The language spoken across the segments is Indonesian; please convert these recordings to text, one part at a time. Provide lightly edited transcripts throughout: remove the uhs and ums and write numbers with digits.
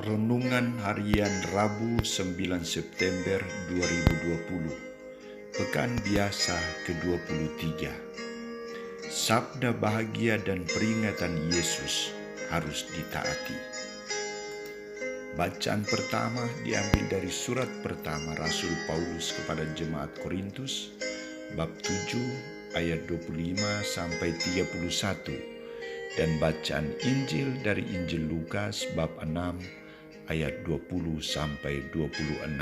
Renungan Harian Rabu 9 September 2020, Pekan Biasa ke-23. Sabda bahagia dan peringatan Yesus harus ditaati. Bacaan pertama diambil dari surat pertama Rasul Paulus kepada jemaat Korintus, bab 7 ayat 25 sampai 31, dan bacaan Injil dari Injil Lukas bab 6 ayat 20 sampai 26.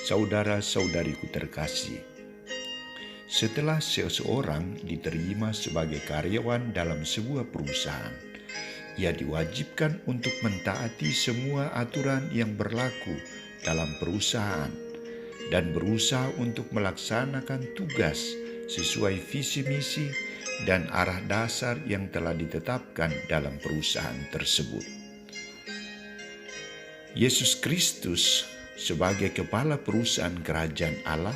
Saudara-saudariku terkasih, setelah seseorang diterima sebagai karyawan dalam sebuah perusahaan, ia diwajibkan untuk mentaati semua aturan yang berlaku dalam perusahaan dan berusaha untuk melaksanakan tugas sesuai visi misi dan arah dasar yang telah ditetapkan dalam perusahaan tersebut. Yesus Kristus sebagai kepala perusahaan kerajaan Allah,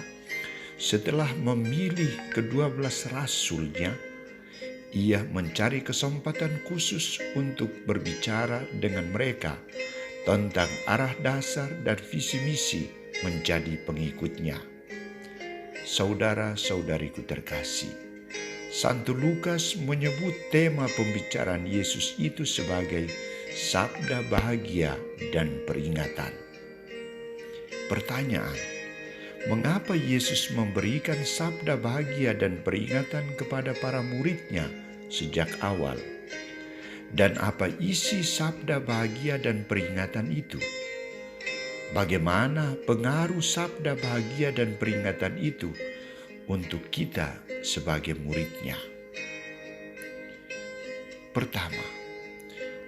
setelah memilih ke-12 rasulnya, ia mencari kesempatan khusus untuk berbicara dengan mereka tentang arah dasar dan visi misi menjadi pengikutnya. Saudara-saudariku terkasih, Santo Lukas menyebut tema pembicaraan Yesus itu sebagai sabda bahagia dan peringatan. Pertanyaan: mengapa Yesus memberikan sabda bahagia dan peringatan kepada para muridnya sejak awal? Dan apa isi sabda bahagia dan peringatan itu? Bagaimana pengaruh sabda bahagia dan peringatan itu untuk kita sebagai muridnya? Pertama,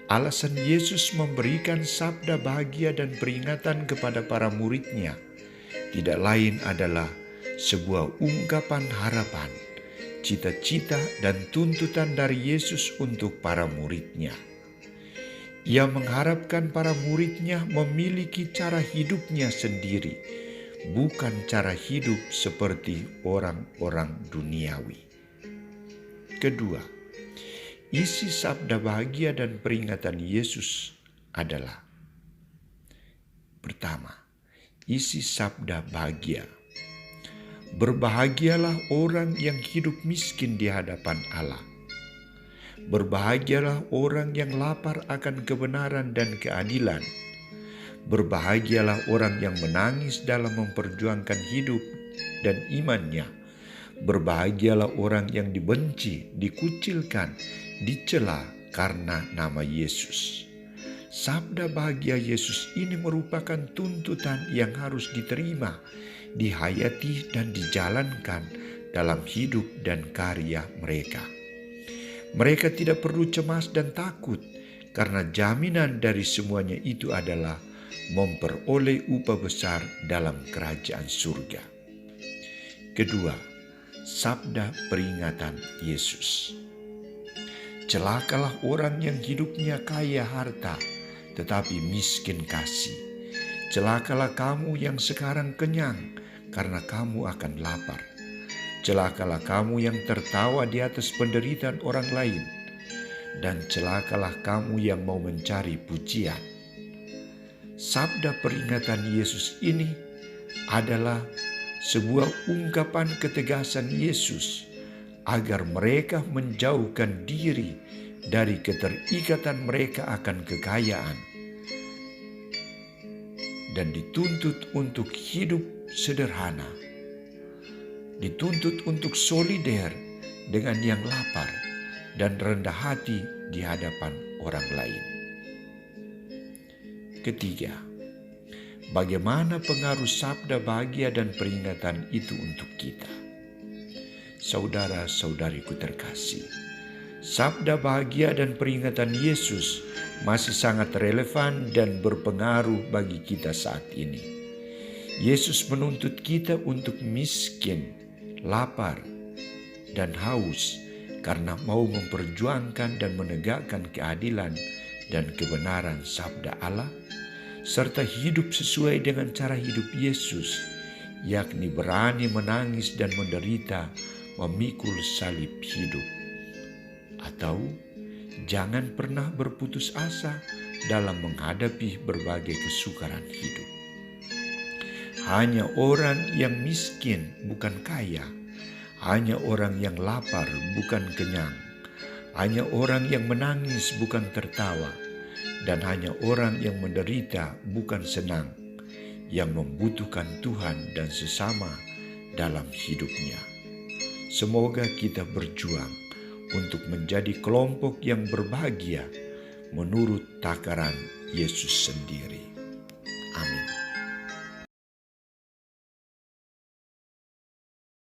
alasan Yesus memberikan sabda bahagia dan peringatan kepada para muridnya tidak lain adalah sebuah ungkapan harapan, cita-cita dan tuntutan dari Yesus untuk para muridnya. Ia mengharapkan para muridnya memiliki cara hidupnya sendiri, bukan cara hidup seperti orang-orang duniawi. Kedua, isi sabda bahagia dan peringatan Yesus adalah: pertama, isi sabda bahagia. Berbahagialah orang yang hidup miskin di hadapan Allah. Berbahagialah orang yang lapar akan kebenaran dan keadilan. Berbahagialah orang yang menangis dalam memperjuangkan hidup dan imannya. Berbahagialah orang yang dibenci, dikucilkan, dicela karena nama Yesus. Sabda bahagia Yesus ini merupakan tuntutan yang harus diterima, dihayati dan dijalankan dalam hidup dan karya mereka. Mereka tidak perlu cemas dan takut, karena jaminan dari semuanya itu adalah memperoleh upah besar dalam kerajaan surga. Kedua, sabda peringatan Yesus. Celakalah orang yang hidupnya kaya harta, tetapi miskin kasih. Celakalah kamu yang sekarang kenyang, karena kamu akan lapar. Celakalah kamu yang tertawa di atas penderitaan orang lain, dan celakalah kamu yang mau mencari pujian. Sabda peringatan Yesus ini adalah sebuah ungkapan ketegasan Yesus agar mereka menjauhkan diri dari keterikatan mereka akan kekayaan dan dituntut untuk hidup sederhana, dituntut untuk solider dengan yang lapar dan rendah hati di hadapan orang lain. Ketiga, bagaimana pengaruh sabda bahagia dan peringatan itu untuk kita? Saudara-saudariku terkasih, sabda bahagia dan peringatan Yesus masih sangat relevan dan berpengaruh bagi kita saat ini. Yesus menuntut kita untuk miskin, lapar, dan haus karena mau memperjuangkan dan menegakkan keadilan dan kebenaran sabda Allah, serta hidup sesuai dengan cara hidup Yesus, yakni berani menangis dan menderita memikul salib hidup. Atau jangan pernah berputus asa dalam menghadapi berbagai kesukaran hidup. Hanya orang yang miskin bukan kaya, hanya orang yang lapar bukan kenyang, hanya orang yang menangis bukan tertawa, dan hanya orang yang menderita bukan senang, yang membutuhkan Tuhan dan sesama dalam hidupnya. Semoga kita berjuang untuk menjadi kelompok yang berbahagia menurut takaran Yesus sendiri. Amin.